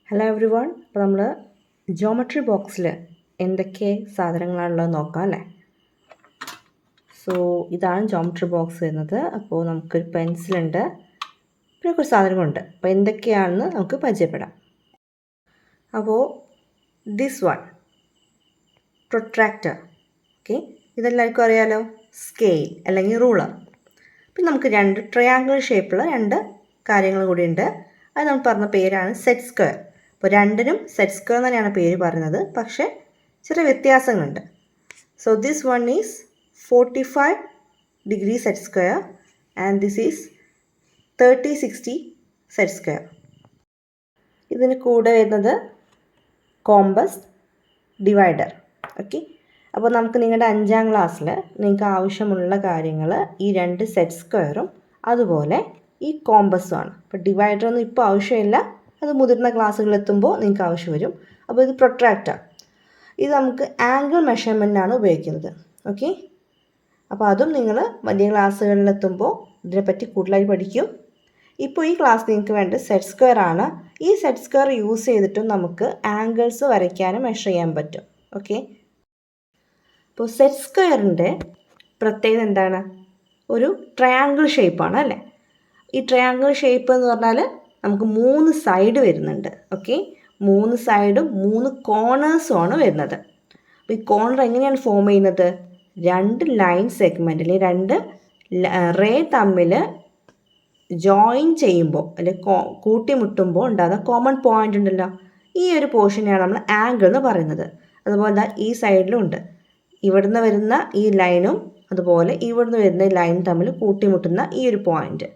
Hello every one. അപ്പോൾ നമ്മൾ geometry ബോക്സിൽ എന്തൊക്കെ സാധനങ്ങളാണുള്ളത് നോക്കാം അല്ലേ. സോ ഇതാണ് ജോമെട്രി ബോക്സ് വരുന്നത്. അപ്പോൾ നമുക്കൊരു പെൻസിലുണ്ട്, പിന്നെ കുറച്ച് സാധനങ്ങളുണ്ട്. അപ്പോൾ എന്തൊക്കെയാണെന്ന് നമുക്ക് പരിചയപ്പെടാം. അപ്പോൾ ദിസ് വൺ പ്രൊട്രാക്ടർ, ഓക്കെ, ഇതെല്ലാവർക്കും അറിയാലോ. സ്കെയിൽ അല്ലെങ്കിൽ റൂളർ. പിന്നെ നമുക്ക് രണ്ട് ട്രയാങ്കിൾ ഷേപ്പുള്ള രണ്ട് കാര്യങ്ങൾ കൂടിയുണ്ട്. അത് നമ്മൾ പറഞ്ഞ പേരാണ് സെറ്റ് സ്ക്വയർ. അപ്പോൾ രണ്ടിനും സെറ്റ് സ്ക്വയർ തന്നെയാണ് പേര് പറയുന്നത്, പക്ഷേ ചെറിയ വ്യത്യാസങ്ങളുണ്ട്. So this one is 45 degree set square and this is 30-60 set square. ഇതിന് കൂടെ വരുന്നത് കോമ്പസ്, ഡിവൈഡർ. ഓക്കെ, അപ്പോൾ നമുക്ക് നിങ്ങളുടെ 5ാം ക്ലാസ്സിൽ നിങ്ങൾക്ക് ആവശ്യമുള്ള കാര്യങ്ങൾ ഈ രണ്ട് സെറ്റ് സ്ക്വയറും അതുപോലെ ഈ കോമ്പസുമാണ്. അപ്പോൾ ഡിവൈഡറൊന്നും ഇപ്പോൾ ആവശ്യമില്ല, അത് മുതിർന്ന ക്ലാസ്സുകളിലെത്തുമ്പോൾ നിങ്ങൾക്ക് ആവശ്യം വരും. അപ്പോൾ ഇത് പ്രൊട്രാക്ടർ. ഇത് നമുക്ക് ആംഗിൾ മെഷർമെൻറ്റിനാണ് ഉപയോഗിക്കുന്നത്. ഓക്കെ, അപ്പോൾ അതും നിങ്ങൾ വലിയ ക്ലാസ്സുകളിലെത്തുമ്പോൾ ഇതിനെപ്പറ്റി കൂടുതലായി പഠിക്കും. ഇപ്പോൾ ഈ ക്ലാസ് നിങ്ങൾക്ക് വേണ്ടത് സെറ്റ് സ്ക്വയർ ആണ്. ഈ സെറ്റ് സ്ക്വയർ യൂസ് ചെയ്തിട്ടും നമുക്ക് ആംഗിൾസ് വരയ്ക്കാനും മെഷർ ചെയ്യാൻ പറ്റും. ഓക്കെ, അപ്പോൾ സെറ്റ് സ്ക്വയറിൻ്റെ പ്രത്യേകത എന്താണ്? ഒരു ട്രയാങ്കിൾ ഷേപ്പാണ് അല്ലേ. ഈ ട്രയാങ്കിൾ ഷേപ്പ് എന്ന് പറഞ്ഞാൽ നമുക്ക് 3 സൈഡ് വരുന്നുണ്ട്. ഓക്കെ, 3 സൈഡും 3 കോർണേഴ്സുമാണ് വരുന്നത്. അപ്പോൾ ഈ കോർണർ എങ്ങനെയാണ് ഫോം ചെയ്യുന്നത്? 2 ലൈൻ സെഗ്മെൻറ്റ് അല്ലെങ്കിൽ 2 റേ തമ്മിൽ ജോയിൻ ചെയ്യുമ്പോൾ അല്ലെങ്കിൽ കൂട്ടിമുട്ടുമ്പോൾ ഉണ്ടാകുന്ന കോമൺ പോയിൻ്റ് ഉണ്ടല്ലോ, ഈ ഒരു പോർഷനെയാണ് നമ്മൾ ആംഗിൾ എന്ന് പറയുന്നത്. അതുപോലെ ഈ സൈഡിലും ഉണ്ട്. ഇവിടുന്ന് വരുന്ന ഈ ലൈനും അതുപോലെ ഇവിടുന്ന് വരുന്ന ഈ ലൈൻ തമ്മിൽ കൂട്ടിമുട്ടുന്ന ഈ ഒരു പോയിൻ്റ്,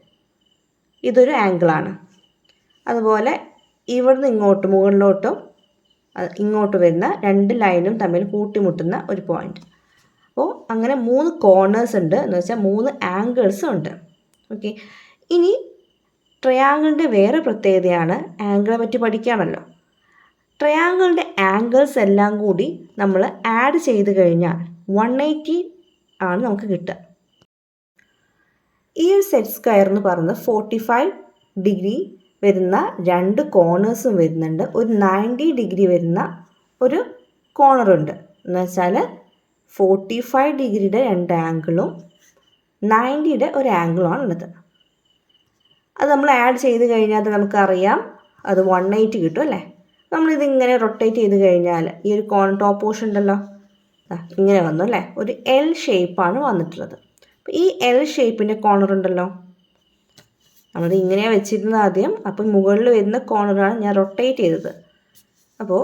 ഇതൊരു ആംഗിളാണ്. അതുപോലെ ഇവിടുന്ന് ഇങ്ങോട്ട് മുകളിലോട്ടും ഇങ്ങോട്ട് വരുന്ന 2 ലൈനും തമ്മിൽ കൂട്ടിമുട്ടുന്ന ഒരു പോയിൻ്റ്. അപ്പോൾ അങ്ങനെ 3 കോർണേഴ്സ് ഉണ്ട്, എന്ന് വെച്ചാൽ 3 ആംഗിൾസും ഉണ്ട്. ഓക്കെ, ഇനി ട്രയാങ്കിളിൻ്റെ വേറെ പ്രത്യേകതയാണ്, ആംഗിളെ പറ്റി പഠിക്കുകയാണല്ലോ. ട്രയാങ്കിളിൻ്റെ ആംഗിൾസ് എല്ലാം കൂടി നമ്മൾ ആഡ് ചെയ്ത് കഴിഞ്ഞാൽ 180 ആണ് നമുക്ക് കിട്ടുക. ഈ ഒരു സെറ്റ് സ്ക്വയർ എന്ന് പറയുന്നത് 45 ഡിഗ്രി വരുന്ന 2 കോർണേഴ്സും വരുന്നുണ്ട്, ഒരു 90 ഡിഗ്രി വരുന്ന ഒരു കോർണറുണ്ട്. എന്ന് വെച്ചാൽ 45 ഡിഗ്രിയുടെ 2 ആംഗിളും 90യുടെ ഒരു ആംഗിളുമാണ് ഉള്ളത്. അത് നമ്മൾ ആഡ് ചെയ്ത് കഴിഞ്ഞാൽ നമുക്കറിയാം അത് 180 കിട്ടും അല്ലേ. നമ്മളിതിങ്ങനെ റൊട്ടേറ്റ് ചെയ്ത് കഴിഞ്ഞാൽ ഈ ഒരു ടോപ്പ് പോർഷൻ ഉണ്ടല്ലോ, ഇങ്ങനെ വന്നു അല്ലേ, ഒരു എൽ ഷേപ്പാണ് വന്നിട്ടുള്ളത്. അപ്പോൾ ഈ എൽ ഷേപ്പിൻ്റെ കോർണർ ഉണ്ടല്ലോ, നമ്മളത് ഇങ്ങനെയാണ് വെച്ചിരുന്നത് ആദ്യം. അപ്പം മുകളിൽ വരുന്ന കോർണറാണ് ഞാൻ റൊട്ടേറ്റ് ചെയ്തത്. അപ്പോൾ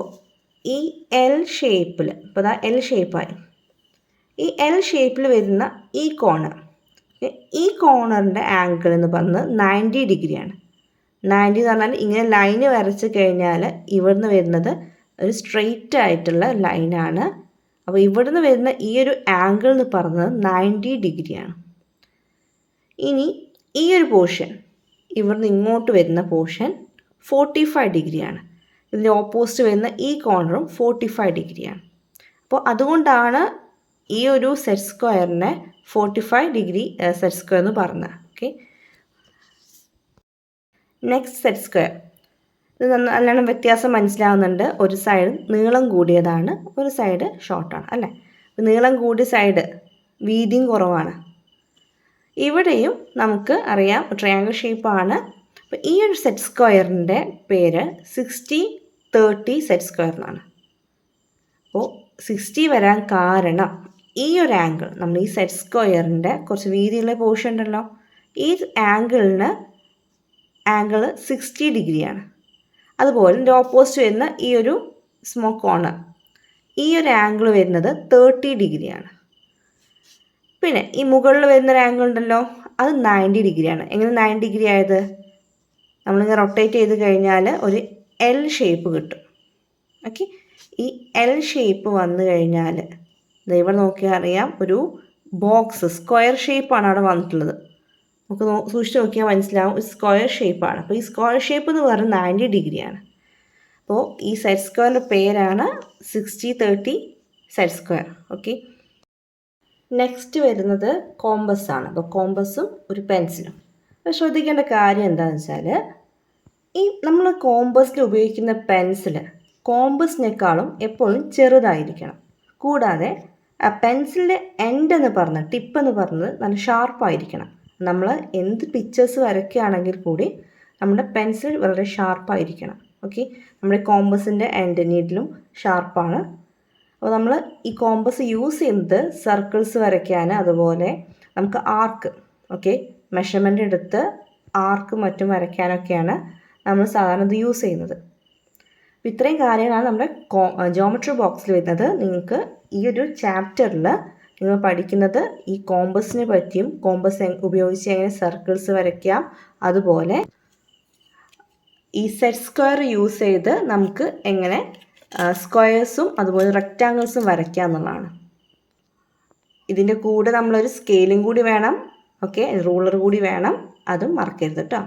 ഈ എൽ ഷേപ്പിൽ, ഇപ്പോൾ അതാ എൽ ഷേപ്പായി. ഈ എൽ ഷേപ്പിൽ വരുന്ന ഈ കോർണറിൻ്റെ ആംഗിൾ എന്ന് പറഞ്ഞത് 90 ഡിഗ്രിയാണ്. 90 എന്ന് പറഞ്ഞാൽ ഇങ്ങനെ ലൈന് വരച്ച് കഴിഞ്ഞാൽ ഇവിടുന്ന് വരുന്നത് ഒരു സ്ട്രെയിറ്റ് ആയിട്ടുള്ള ലൈനാണ്. അപ്പോൾ ഇവിടുന്ന് വരുന്ന ഈ ഒരു ആംഗിൾ എന്ന് പറയുന്നത് 90 ഡിഗ്രിയാണ്. ഇനി ഈ ഒരു പോർഷൻ, ഇവിടുന്ന് ഇങ്ങോട്ട് വരുന്ന പോർഷൻ 45 ഡിഗ്രിയാണ്. ഇതിൻ്റെ ഓപ്പോസിറ്റ് വരുന്ന ഈ കോർണറും 45 ഡിഗ്രിയാണ്. അപ്പോൾ അതുകൊണ്ടാണ് ഈ ഒരു സെറ്റ് സ്ക്വയറിനെ 45 ഡിഗ്രി സെറ്റ് സ്ക്വയർ എന്ന് പറഞ്ഞത്. Okay, next set square. ഇത് നല്ലോണം വ്യത്യാസം മനസ്സിലാവുന്നുണ്ട്. ഒരു സൈഡ് നീളം കൂടിയതാണ്, ഒരു സൈഡ് ഷോർട്ടാണ് അല്ലേ. നീളം കൂടിയ സൈഡ് വീതിയും കുറവാണ്. ഇവിടെയും നമുക്ക് അറിയാം ട്രയാങ്കിൾ ഷേപ്പാണ്. അപ്പോൾ ഈ ഒരു സെറ്റ് സ്ക്വയറിൻ്റെ പേര് 60-30 സെറ്റ് സ്ക്വയർ എന്നാണ്. അപ്പോൾ 60 വരാൻ കാരണം ഈ ഒരു ആംഗിൾ, നമ്മൾ ഈ സെറ്റ് സ്ക്വയറിൻ്റെ കുറച്ച് വീതിയുള്ള പോർഷൻ ഉണ്ടല്ലോ, ഈ ആംഗിൾ 60 ഡിഗ്രിയാണ്. അതുപോലെ ഇതിൻ്റെ ഓപ്പോസിറ്റ് വരുന്ന ഈ ഒരു സ്മോൾ കോർണർ, ഈ ഒരു ആംഗിൾ വരുന്നത് 30 ഡിഗ്രിയാണ്. പിന്നെ ഈ മുകളിൽ വരുന്നൊരു ആംഗിൾ ഉണ്ടല്ലോ, അത് 90 ഡിഗ്രിയാണ്. എങ്ങനെ 90 ഡിഗ്രി ആയത്? നമ്മളിങ്ങനെ റൊട്ടേറ്റ് ചെയ്ത് കഴിഞ്ഞാൽ ഒരു എൽ ഷേപ്പ് കിട്ടും. ഓക്കെ, ഈ എൽ ഷേപ്പ് വന്നു കഴിഞ്ഞാൽ ഇവിടെ നോക്കിയാൽ അറിയാം, ഒരു ബോക്സ് സ്ക്വയർ ഷേപ്പാണ് അവിടെ വന്നിട്ടുള്ളത്. നമുക്ക് സൂക്ഷിച്ച് നോക്കിയാൽ മനസ്സിലാവും, ഒരു സ്ക്വയർ ഷേപ്പാണ്. അപ്പോൾ ഈ സ്ക്വയർ ഷേപ്പ് എന്ന് പറയുന്നത് 90 ഡിഗ്രിയാണ്. അപ്പോൾ ഈ സെറ്റ് സ്ക്വയറിൻ്റെ പേരാണ് 60-30 സെറ്റ് സ്ക്വയർ. ഓക്കെ, നെക്സ്റ്റ് വരുന്നത് കോമ്പസ് ആണ്. അപ്പോൾ കോമ്പസും ഒരു പെൻസിലും. അപ്പോൾ ശ്രദ്ധിക്കേണ്ട കാര്യം എന്താണെന്ന് വെച്ചാൽ ഈ നമ്മൾ കോമ്പസിൽ ഉപയോഗിക്കുന്ന പെൻസിൽ കോമ്പസിനേക്കാളും എപ്പോഴും ചെറുതായിരിക്കണം. കൂടാതെ പെൻസിലിൻ്റെ എൻഡ് എന്ന് പറഞ്ഞത് ടിപ്പ് എന്ന് പറഞ്ഞത് നല്ല ഷാർപ്പായിരിക്കണം. നമ്മൾ എന്ത് പിക്ചേഴ്സ് വരയ്ക്കുകയാണെങ്കിൽ കൂടി നമ്മുടെ പെൻസിൽ വളരെ ഷാർപ്പായിരിക്കണം. ഓക്കെ, നമ്മുടെ കോമ്പസിൻ്റെ എൻഡ് നീഡിലും ഷാർപ്പാണ്. അപ്പോൾ നമ്മൾ ഈ കോമ്പസ് യൂസ് ചെയ്യുന്നത് സർക്കിൾസ് വരയ്ക്കാൻ, അതുപോലെ നമുക്ക് ആർക്ക്, ഓക്കെ, മെഷർമെൻ്റ് എടുത്ത് ആർക്ക് മറ്റും വരയ്ക്കാനൊക്കെയാണ് നമ്മൾ സാധാരണ ഇത് യൂസ് ചെയ്യുന്നത്. അപ്പോൾ ഇത്രയും കാര്യങ്ങളാണ് നമ്മുടെ ജോമെട്രി ബോക്സിൽ വരുന്നത്. നിങ്ങൾക്ക് ഈ ഒരു ചാപ്റ്ററിൽ നിങ്ങൾ പഠിക്കുന്നത് ഈ കോമ്പസിനെ പറ്റിയും കോമ്പസ് ഉപയോഗിച്ച് എങ്ങനെ സർക്കിൾസ് വരയ്ക്കാം, അതുപോലെ ഈ സെറ്റ് സ്ക്വയർ യൂസ് ചെയ്ത് നമുക്ക് എങ്ങനെ സ്ക്വയേഴ്സും അതുപോലെ റെക്റ്റാങ്കിൾസും വരയ്ക്കാം എന്നുള്ളതാണ്. ഇതിൻ്റെ കൂടെ നമ്മളൊരു സ്കെയിലും കൂടി വേണം, ഓക്കെ, റൂളർ കൂടി വേണം, അതും മറക്കരുത് കേട്ടോ.